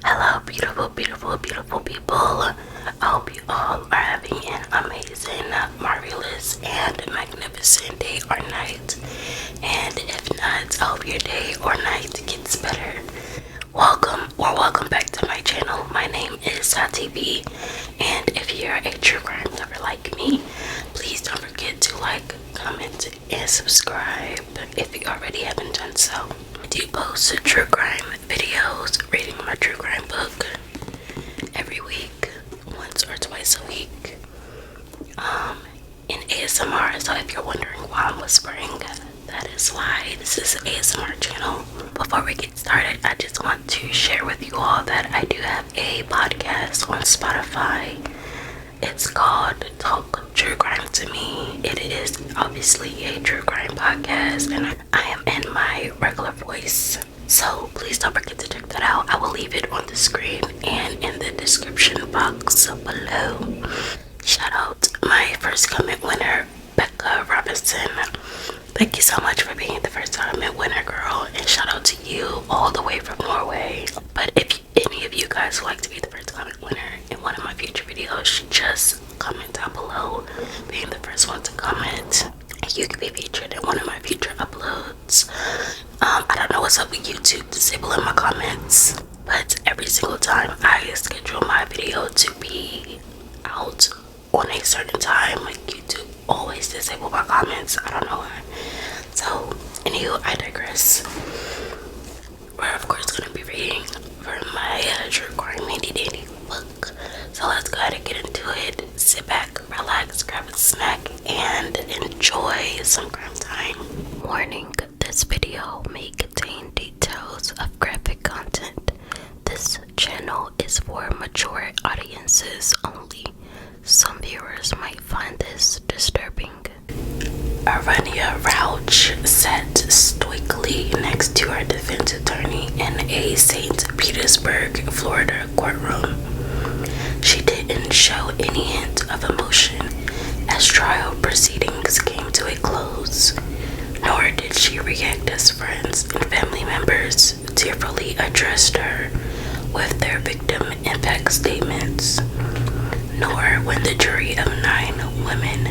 Hello, beautiful, beautiful, beautiful people. I hope you all are having an amazing, marvelous, and magnificent day or night. And if not, I hope your day or night gets better. Welcome back to my channel. My name is TV, and if you're a true crime lover like me, please don't forget to like, comment, and subscribe if you already haven't done so. I do post true crime videos, reading my true crime book every week, once or twice a week, in ASMR. So if you're wondering why I'm whispering, that is why. This is an ASMR channel. Before we get started, I just want to share with you all that I do have a podcast on Spotify. It's called Talk True Crime to Me. It is obviously a true crime podcast, and I am in my regular voice. So please don't forget to check that out. I will leave it on the screen and in the description box below. Shout out my first comment winner, Becca Robinson. Thank you so much for being the first comment winner, girl. And shout out to you all the way from Norway. But if any of you guys would like to be the first comment winner in one of my future videos, just comment down below, being the first one to comment. You can be featured in one of my future uploads. I don't know what's up with YouTube disabling my comments, but every single time I schedule my video to be out on a certain time, like YouTube always disable my comments. I don't know why. So, anywho, I digress. We're of course going to be reading from my true crime handy dandy book. So let's go ahead and get into it. Sit back, relax, grab a snack, and enjoy some crime time. Warning, this video may contain details of graphic content. This channel is for mature audiences only. Some viewers might find this disturbing. Arunya Rouch sat stoically next to her defense attorney in a St. Petersburg, Florida courtroom. She didn't show any hint of emotion as trial proceedings came to a close, nor did she react as friends and family members tearfully addressed her with their victim impact statements, nor when the jury of 9 women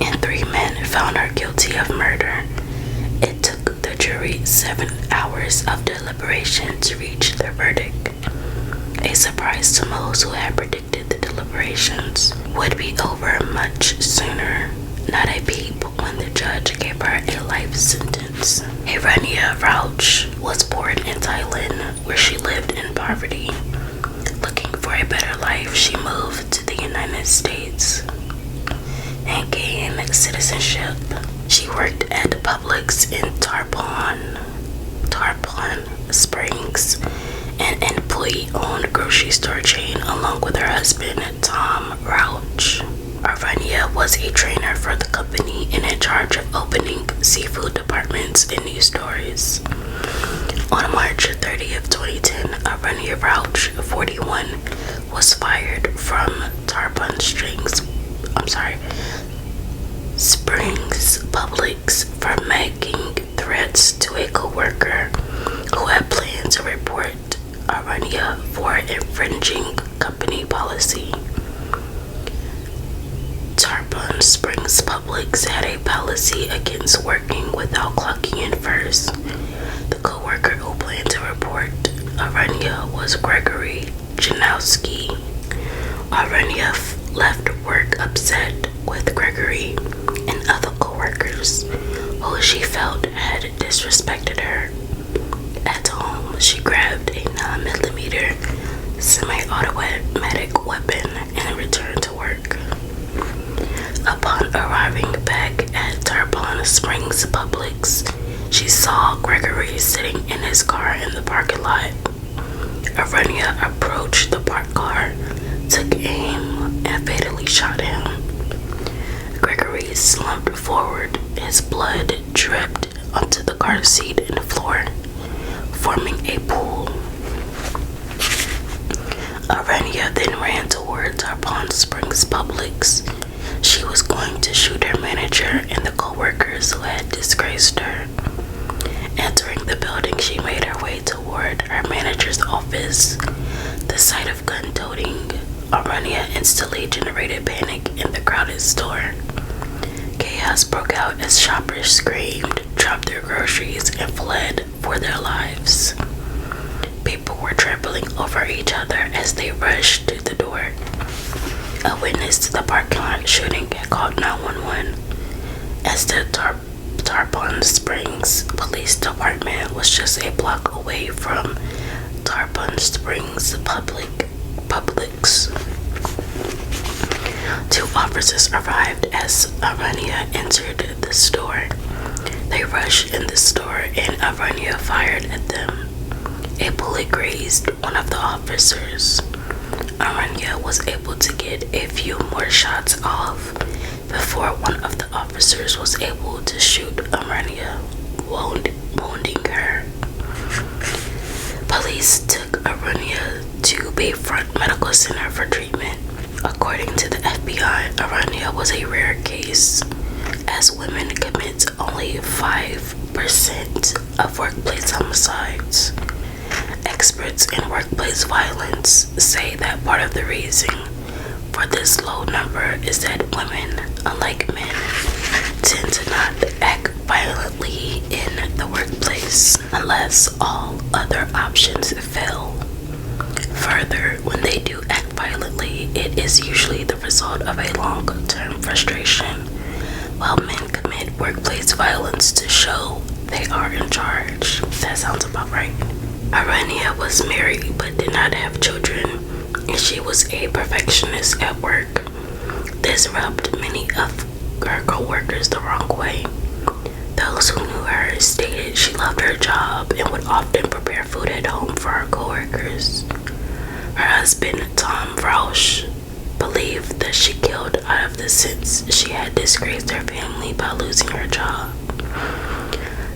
and 3 men found her guilty of murder. It took the jury 7 hours of deliberation to reach their verdict, a surprise to most who had predicted the deliberations would be over much sooner. Not a peep when the judge gave her a life sentence. Arunya Rouch was born in Thailand, where she lived in poverty. Looking for a better life, she moved to the United States and gained citizenship. She worked at Publix in Tarpon Springs, an employee-owned grocery store chain, along with her husband, Tom Rouch. Arunya was a trainer for the company and in charge of opening seafood departments in new stores. On March 30th, 2010, Arunya Rouch, 41, was fired from Tarpon Springs Publix for making threats to a co-worker who had planned to report Arunya for infringing company policy. Tarpon Springs Publix had a policy against working without clocking in first. The co-worker who planned to report Arunya was Gregory Janowski. Arunya left work upset with Gregory and other co-workers who she felt had disrespected her. At home, she grabbed a 9mm semi-automatic weapon and returned to work. Upon arriving back at Tarpon Springs Publix, she saw Gregory sitting in his car in the parking lot. Arunya approached the parked car, took aim, and fatally shot him. Gregory slumped forward. His blood dripped onto the car seat and the floor, forming a pool. Arunya then ran toward Tarpon Springs Publix. She was going to shoot her manager and the co-workers who had disgraced her. Entering the building, she made her way toward her manager's office. The sight of gun-toting Arunya instantly generated panic in the crowded store. Chaos broke out as shoppers screamed, dropped their groceries, and fled for their lives. People were trampling over each other as they rushed to the door. A witness to the parking lot shooting had called 911. As the Tarpon Springs Police Department was just a block away from Tarpon Springs Publix. Two officers arrived as Arunya entered the store. They rushed in the store and Arunya fired at them. A bullet grazed one of the officers. Arunya was able to get a few more shots off before one of the officers was able to shoot Arunya, wounding her. Police took Arunya to Bayfront Medical Center for treatment. According to the FBI, Arunya was a rare case, as women commit only 5% of workplace homicides. Experts in workplace violence say that part of the reason for this low number is that women, unlike men, tend to not act violently in the workplace unless all other options fail. Further, when they do act violently, it is usually the result of a long-term frustration, while men commit workplace violence to show they are in charge. That sounds about right. Arunya was married but did not have children, and she was a perfectionist at work. This rubbed many of her co-workers the wrong way. Those who knew her stated she loved her job and would often prepare food at home for her co-workers. Her husband, Tom Rouch, believed that she killed out of the sense she had disgraced her family by losing her job.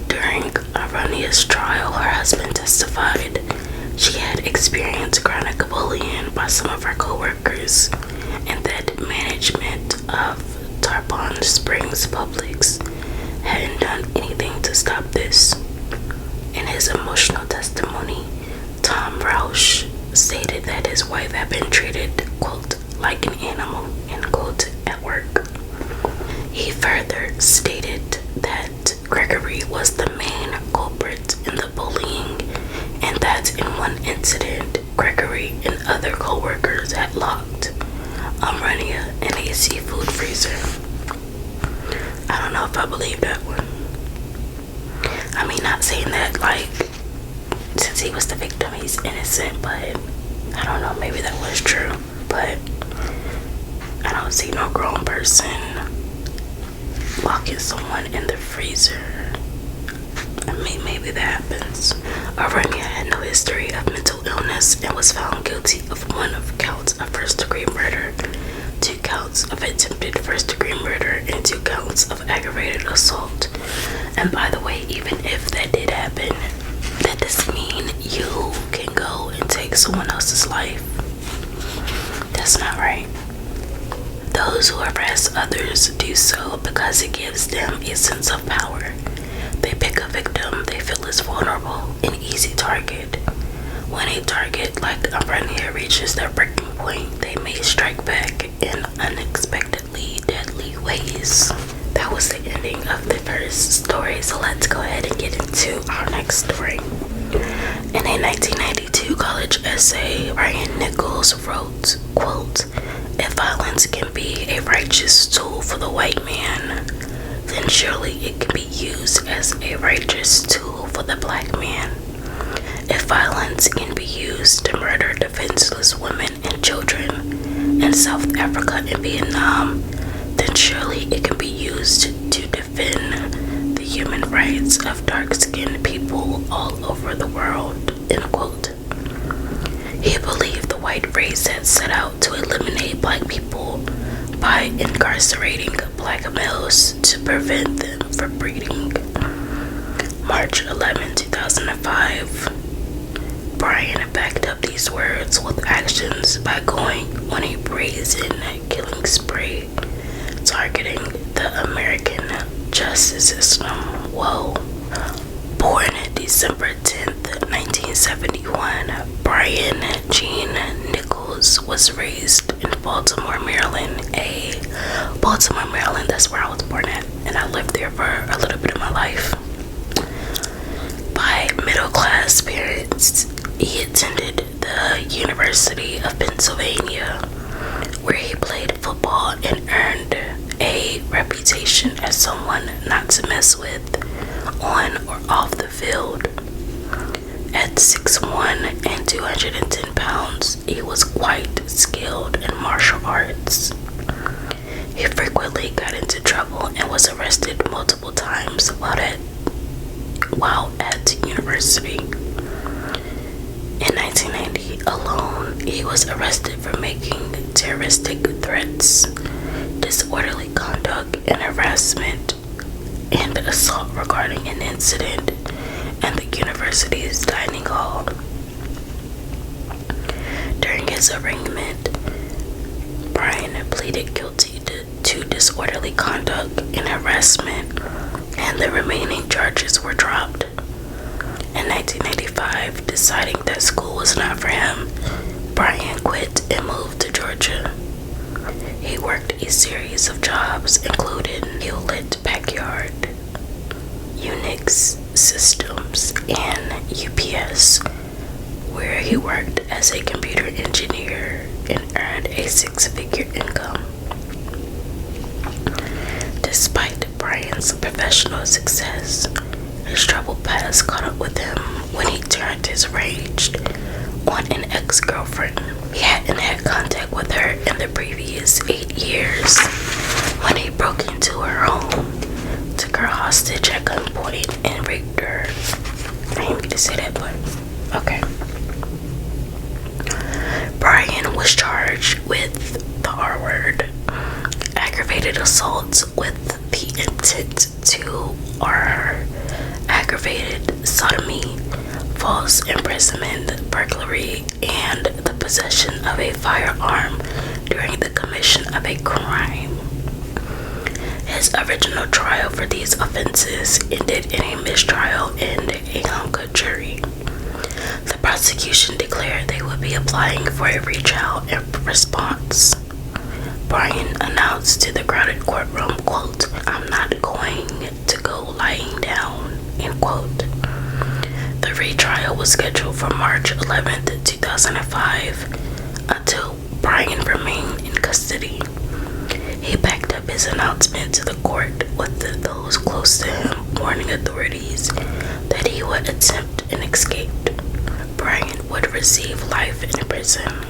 During Arunya's trial, her husband testified she had experienced chronic bullying by some of her co-workers and that management of Tarpon Springs Publix hadn't done anything to stop this. In his emotional testimony, Tom Rouch stated that his wife had been treated, quote, like an animal, end quote, at work. He further stated that Gregory was the main culprit in the bullying and that in one incident, Gregory and other co-workers had locked Arunya in a seafood freezer. I don't know if I believe that one. I mean, not saying that, like, since he was the victim, he's innocent, but I don't know, maybe that was true. But I don't see no grown person locking someone in the freezer. I mean, maybe that happens. Arunya had no history of mental illness and was found guilty of one of counts of first-degree murder, 2 counts of attempted first-degree murder, and 2 counts of aggravated assault. And by the way, even if that did happen, that doesn't mean you can go and take someone else's life. That's not right. Those who harass others do so because it gives them a sense of power. They pick a victim they feel is vulnerable, an easy target. When a target like Arunya reaches their breaking point, they may strike back in unexpectedly deadly ways. That was the ending of the first story, so let's go ahead and get into our next story. In a 1992 college essay, Ryan Nichols wrote, quote, "If violence can be a righteous tool for the white man, then surely it can be used as a righteous tool for the black man. If violence can be used to murder defenseless women and children in South Africa and Vietnam, then surely it can be used to defend the human rights of dark-skinned people all over the world," end quote. He believed the white race had set out to eliminate black people by incarcerating black males to prevent them from breeding. March 11, 2005. Brian backed up these words with actions by going on a brazen killing spree, targeting the American justice system. Whoa. Born December 10th, 1971, Brian Gene Nichols was raised in Baltimore, Maryland. Baltimore, Maryland, that's where I was born at, and I lived there for a little bit of my life. By middle-class parents, he attended the University of Pennsylvania, where he played football and earned a reputation as someone not to mess with on or off the field. At 6'1" and 210 pounds, he was quite skilled in martial arts. He frequently got into trouble and was arrested multiple times while at university. In 1990 alone, he was arrested for making terroristic threats, disorderly conduct, and harassment, and assault regarding an incident in the university's dining hall. During his arraignment, Brian pleaded guilty to disorderly conduct and harassment, and the remaining charges were dropped. In 1995, deciding that school was not for him, Brian quit and moved to Georgia. He worked a series of jobs, including Hewlett Packard, Unix Systems, and UPS, where he worked as a computer engineer and earned a six-figure income. Despite Brian's professional success, his troubled past caught up with him when he turned his rage on an ex-girlfriend. He hadn't had contact with her in the previous 8 years when he broke into her home, took her hostage at gunpoint, and raped her. I didn't mean to say that, but okay. Brian was charged with the R word, aggravated assault with the intent to or aggravated sodomy, false imprisonment, burglary, and the possession of a firearm during the commission of a crime. His original trial for these offenses ended in a mistrial and a hung jury. The prosecution declared they would be applying for a retrial in response. Brian announced to the crowded courtroom, quote, "I'm not going to go lying down," end quote. The retrial was scheduled for March 11th, 2005, until Brian remained in custody. He backed up his announcement to the court, with those close to him warning authorities that he would attempt an escape. Brian would receive life in prison.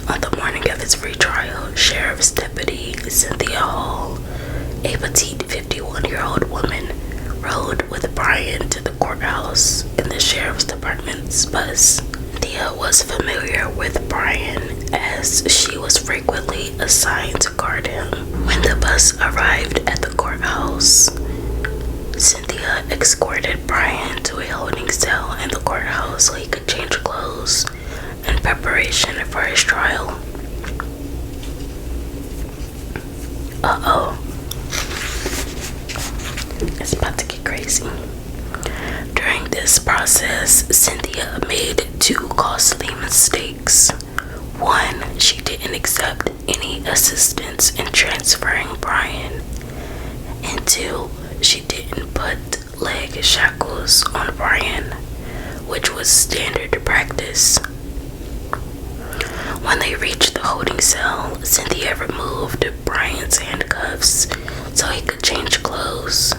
On the morning of his retrial, Sheriff's Deputy Cynthia Hall, a petite 51-year-old woman, rode with Brian to the courthouse in the Sheriff's Department's bus. Cynthia was familiar with Brian as she was frequently assigned to guard him. When the bus arrived at the courthouse, Cynthia escorted Brian to a holding cell in the courthouse so he could change clothes in preparation for his trial. Uh-oh. It's about to get crazy. During this process, Cynthia made 2 costly mistakes. 1, she didn't accept any assistance in transferring Brian. And 2, she didn't put leg shackles on Brian, which was standard practice. When they reached the holding cell, Cynthia removed Brian's handcuffs so he could change clothes.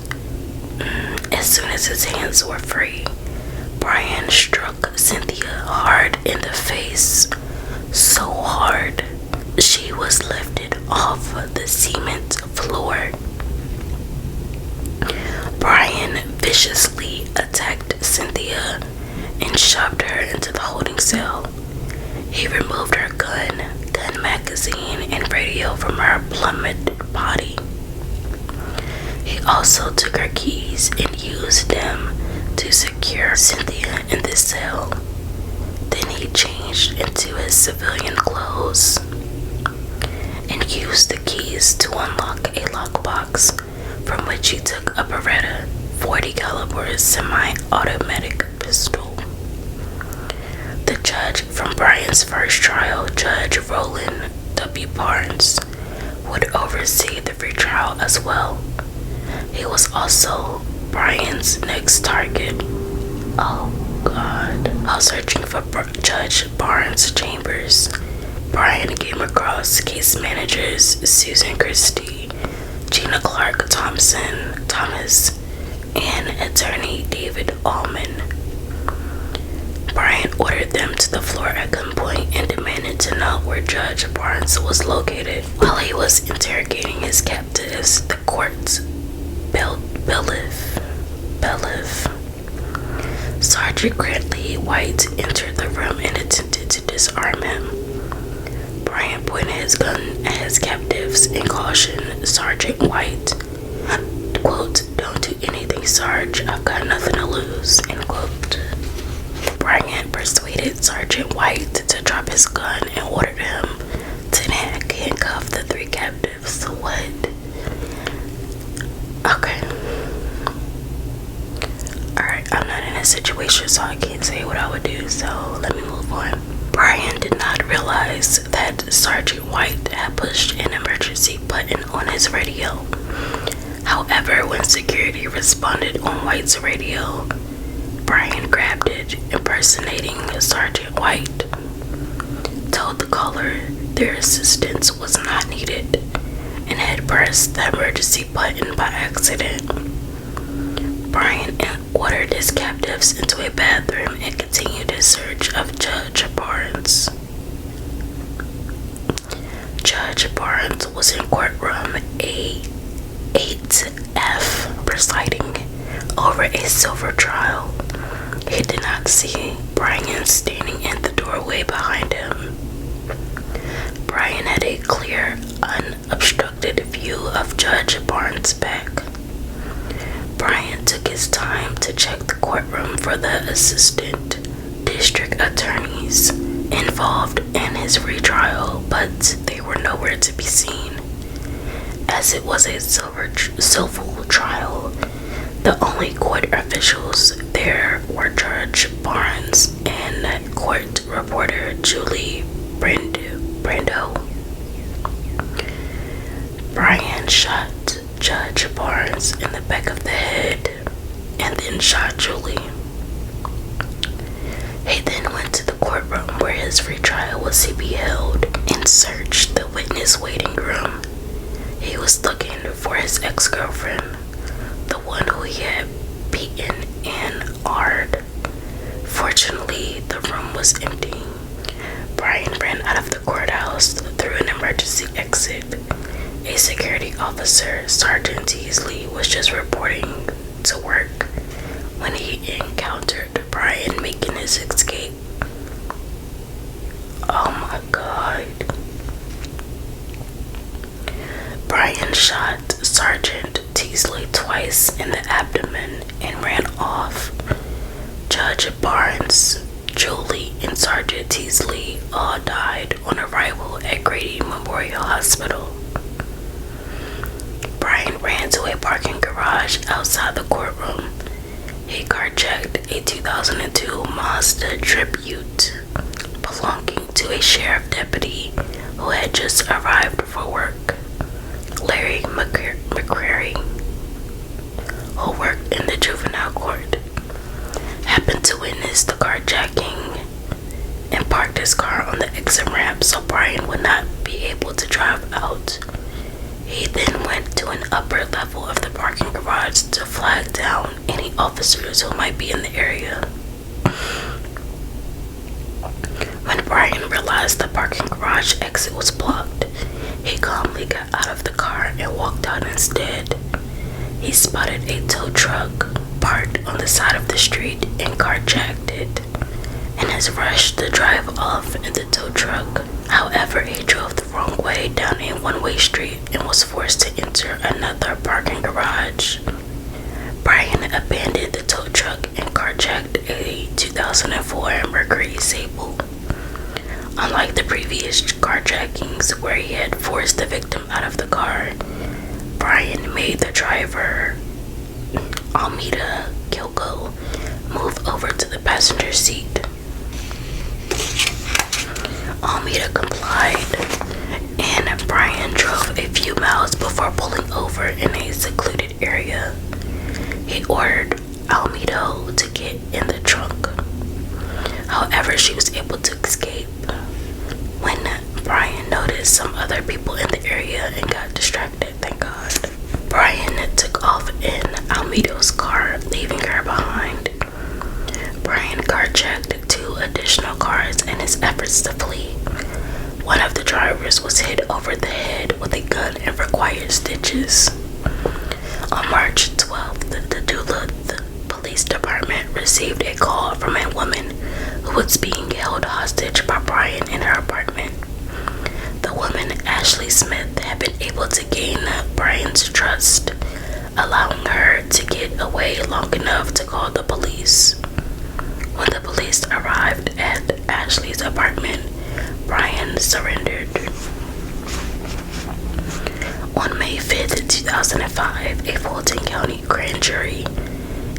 As soon as his hands were free, Brian struck Cynthia hard in the face, so hard she was lifted off the cement floor. Brian viciously attacked Cynthia and shoved her into the holding cell. He removed her gun magazine, and radio from her plummeted body. He also took her keys and used them to secure Cynthia in the cell. Then he changed into his civilian clothes and used the keys to unlock a lockbox, from which he took a Beretta 40 caliber semi-automatic pistol. The judge from Brian's first trial, Judge Rowland W. Barnes, would oversee the retrial as well. He was also Brian's next target. Oh God. While searching for Judge Barnes' chambers, Brian came across case managers Susan Christie, Gina Clark Thomas, and attorney David Allman. Brian ordered them to the floor at gunpoint and demanded to know where Judge Barnes was located. While he was interrogating his captives, the court's bailiff, Sergeant Grantley White, entered the room and attempted to disarm him. Brian pointed his gun at his captives and cautioned Sergeant White, quote, "Don't do anything, Sarge. I've got nothing to lose," end quote. Brian persuaded Sergeant White to drop his gun and ordered him to handcuff the 3 captives. What? Okay. Alright, I'm not in a situation, so I can't say what I would do, so let me move on. Brian did not realize that Sergeant White had pushed an emergency button on his radio. However, when security responded on White's radio, Brian grabbed it, impersonating Sergeant White, told the caller their assistance was not needed, and had pressed the emergency button by accident. Brian ordered his captives into a bathroom and continued his search of Judge Barnes. Judge Barnes was in courtroom A8F presiding over a civil trial. He did not see Brian standing in the doorway behind him. Brian had a clear, unobstructed view of Judge Barnes' back. Brian took his time to check the courtroom for the assistant district attorneys involved in his retrial, but they were nowhere to be seen. As it was a civil trial, the only court officials there were Judge Barnes and court reporter Julie Brandau. Brian shot Judge Barnes in the back of the head and then shot Julie. He then went to the courtroom where his retrial was to be held and searched the witness waiting room. He was looking for his ex-girlfriend, the one who he had beaten and arred. Fortunately, the room was empty. Brian ran out of the courthouse through an emergency exit. A security officer, Sergeant Teasley, was just reporting to work when he encountered Brian making his escape. Oh my God. Brian shot Sergeant Teasley twice in the abdomen and ran off. Judge Barnes, Julie, and Sergeant Teasley all died on arrival at Grady Memorial Hospital. Brian ran to a parking garage outside the courtroom. He carjacked a 2002 Mazda Tribute belonging to a sheriff deputy who had just arrived for work. Larry McCrary, who worked in the juvenile court, happened to witness the carjacking and parked his car on the exit ramp so Brian would not be able to drive out. He then went to an upper level of the parking garage to flag down any officers who might be in the area. When Brian realized the parking garage exit was blocked, he calmly got out of the car and walked out instead. He spotted a tow truck parked on the side of the street and carjacked it, and has rushed to drive off in the tow truck. However, he drove the wrong way down a one-way street and was forced to enter another parking garage. Brian abandoned the tow truck and carjacked a 2004 Mercury Sable. Unlike the previous carjackings where he had forced the victim out of the car, Brian made the driver, Almeida Kilgo, move over to the passenger seat. Almeida complied, and Brian drove a few miles before pulling over in a secluded area. He ordered Almeida to get in the trunk. However, she was able to escape when Brian noticed some other people in the area and got distracted, thank God. Brian took off in Almeida's car, leaving her behind. Brian car-checked 2 additional cars in his efforts to flee. One of the drivers was hit over the head with a gun and required stitches. On March 12th, the Duluth Police Department received a call from a woman who was being held hostage by Brian in her apartment. The woman, Ashley Smith, had been able to gain Brian's trust, allowing her to get away long enough to call the police. When the police arrived at Ashley's apartment, Brian surrendered. On May 5th, 2005, a Fulton County grand jury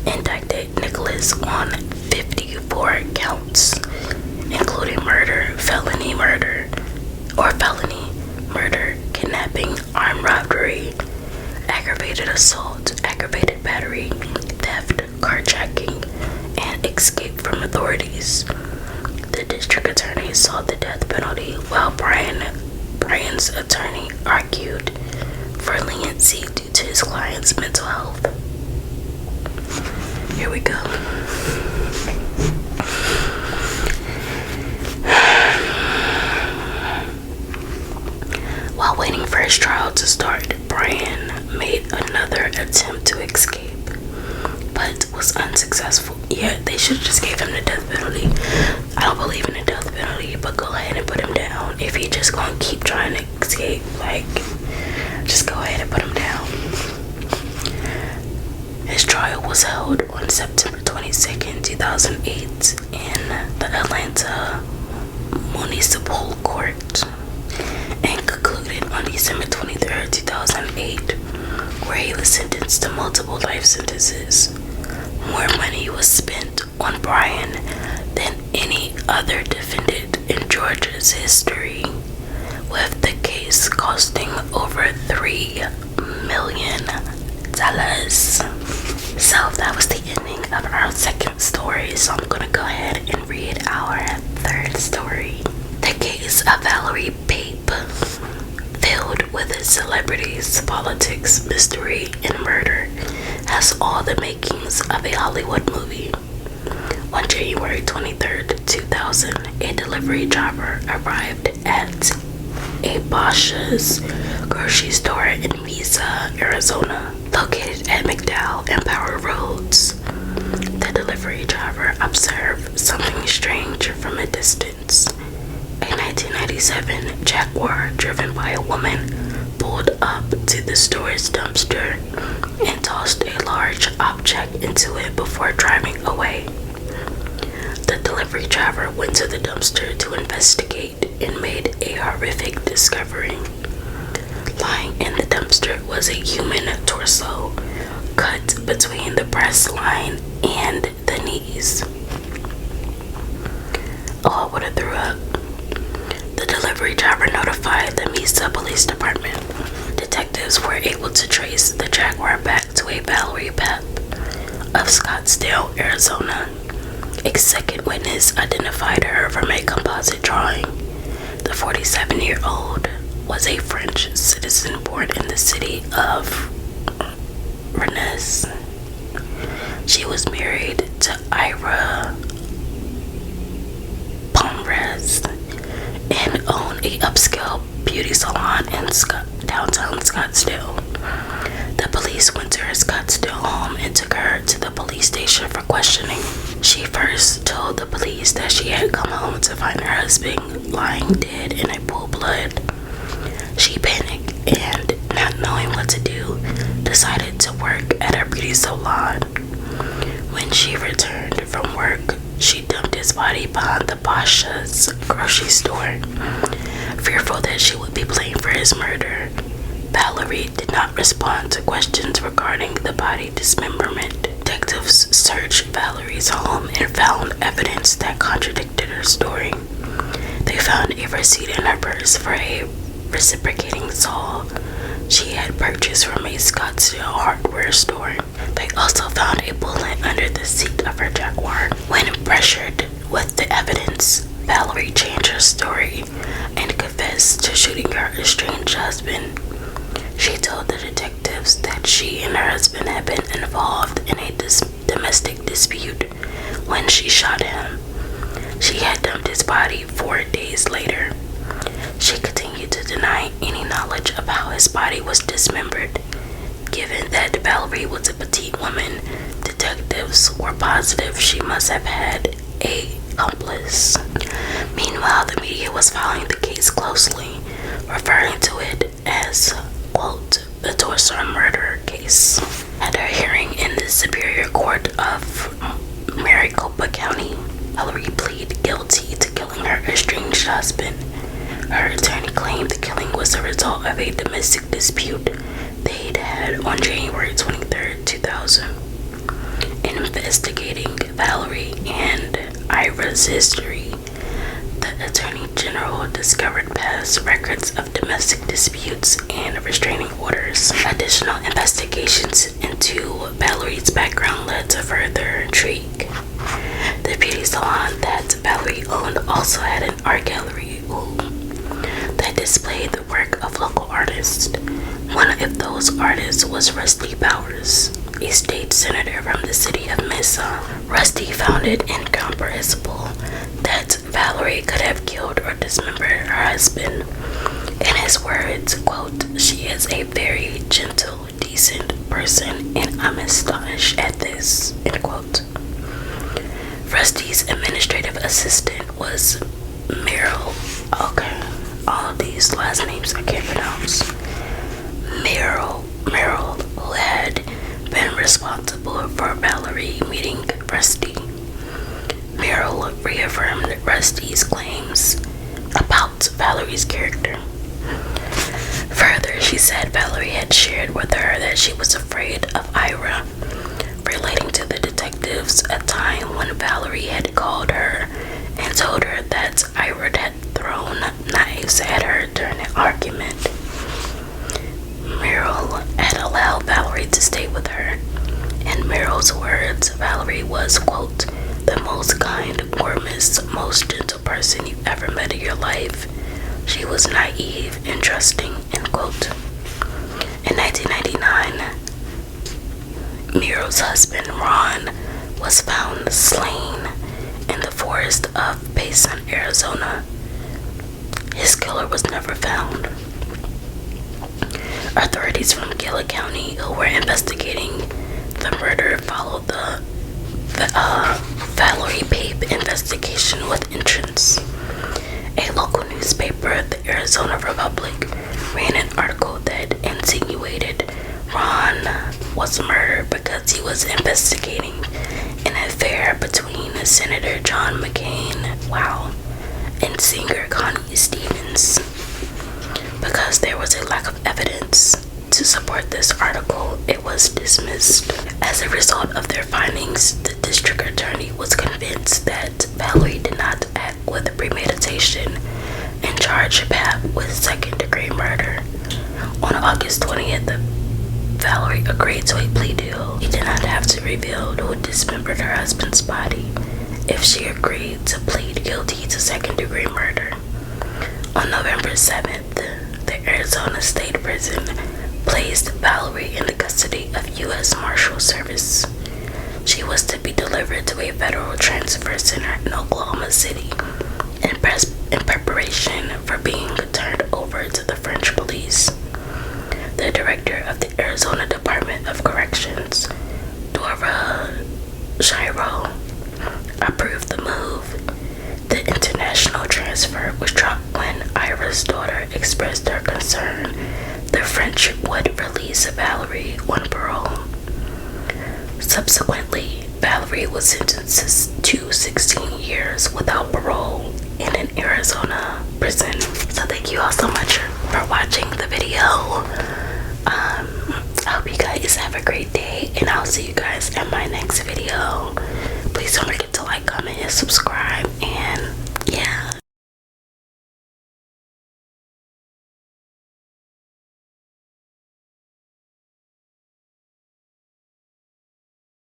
indicted Nichols on 54 counts, including murder, felony murder, kidnapping, armed robbery, aggravated assault, aggravated battery, theft, carjacking, and escape from authorities. The district attorney sought the death penalty, while Brian's attorney argued for leniency due to his client's mental health. Here we go. While waiting for his trial to start, Brian made another attempt to escape, but was unsuccessful. Yeah, they should have just gave him the death penalty. I don't believe in the death penalty, but go ahead and put him down. If he just gonna keep trying to escape, like, just go ahead and put him down. His trial was held on September 22nd, 2008 in the Atlanta Municipal Court and concluded on December 23rd, 2008, where he was sentenced to multiple life sentences. More money was spent on Brian than any other defendant in Georgia's history, with the case costing over $3 million. So that was the ending of our second story, so I'm gonna go ahead and read our third story. The case of Valerie Pape, filled with celebrities, politics, mystery, and murder, has all the makings of a Hollywood movie. On January 23rd, 2000, a delivery driver arrived at a Bosch's grocery store in Mesa, Arizona, located at McDowell and Power Roads. The delivery driver observed something strange from a distance. A 1997 Jaguar driven by a woman pulled up to the store's dumpster and tossed a large object into it before driving away. The delivery driver went to the dumpster to investigate and made a horrific discovery. Lying in the dumpster was a human torso, cut between the breast line and the knees. Oh, I would have threw up. The delivery driver notified the Mesa Police Department. Detectives were able to trace the Jaguar back to a Valerie Pape of Scottsdale, Arizona. A second witness identified her from a composite drawing. The 47-year-old was a French citizen born in the city of Rennes. She was married to Ira Pomeranz and owned a upscale beauty salon in downtown Scottsdale. The police went to her Scottsdale home and took her to the police station for questioning. She first told the police that she had come home to find her husband lying dead in a pool of blood. She panicked and, not knowing what to do, decided to work at a beauty salon. When she returned from work, she dumped his body behind the Bosch's grocery store. Fearful that she would be blamed for his murder, Valerie did not respond to questions regarding the body dismemberment detectives searched Valerie's home and found evidence that contradicted her story. They found a receipt in her purse for a reciprocating saw she had purchased from a Scottsdale hardware store. They also found a bullet under the seat of her Jaguar. When pressured with the evidence, Valerie changed her story and confessed to shooting her estranged husband. She told the detectives that she and her husband had been involved in a domestic dispute when she shot him. She had dumped his body 4 days later. She continued to deny any knowledge of how his body was dismembered. Given that Valerie was a petite woman, detectives were positive she must have had an accomplice. Meanwhile, the media was following the case closely, referring to it as, quote, the torso murder case. At her hearing in the Superior Court of Maricopa County, Valerie pleaded guilty to killing her estranged husband. Her attorney claimed the killing was the result of a domestic dispute they'd had on January 23, 2000. In investigating Valerie and Ira's history, the Attorney General discovered past records of domestic disputes and restraining orders. Additional investigations into Valerie's background led to further intrigue. The beauty salon that Valerie owned also had an art gallery that displayed the work of local artists. One of those artists was Rusty Bowers, a state senator from the city of Mesa. Rusty found it incomprehensible that Valerie could have killed or dismembered her husband. In his words, quote, she is a very gentle, decent person, and I'm astonished at this, end quote. Rusty's administrative assistant was Meryl. Okay, all these last names I can't pronounce. Meryl, who had been responsible for Valerie meeting Rusty. Meryl reaffirmed Rusty's claims about Valerie's character. Further, she said Valerie had shared with her that she was afraid of Ira, relating to the detectives a time when Valerie had called her and told her that Ira had thrown knives at her during an argument. Meryl had allowed Valerie to stay with her. In Meryl's words, Valerie was, quote, the most kind, warmest, most gentle person you ever met in your life. She was naive and trusting, end quote. In 1999, Meryl's husband, Ron, was found slain in the forest of Payson, Arizona. His killer was never found. Authorities from Gila County who were investigating the murder followed the Valerie Pape investigation with interest. A local newspaper, the Arizona Republic, ran an article that insinuated Ron was murdered because he was investigating an affair between Senator John McCain, and singer Connie Stevens. Because there was a lack of evidence to support this article, it was dismissed. As a result of their findings, the district attorney was convinced that Valerie did not act with premeditation and charged Pape with second-degree murder. On August 20th, Valerie agreed to a plea deal. He did not have to reveal who dismembered her husband's body if she agreed to plead guilty to second-degree murder. On November 7th, the Arizona State Prison placed Valerie in the custody of U.S. Marshal Service. She was to be delivered to a federal transfer center in Oklahoma City in preparation for being turned over to the French police. The director of the Arizona Department of Corrections, Dora Shiro, approved the move. The international transfer was dropped when Ira's daughter expressed her concern the French would release Valerie on parole. Subsequently, Valerie was sentenced to 16 years without parole in an Arizona prison. So thank you all so much for watching the video. I hope you guys guys have a great day, and I'll see you guys in my next video. Please don't forget to like, comment, and subscribe, and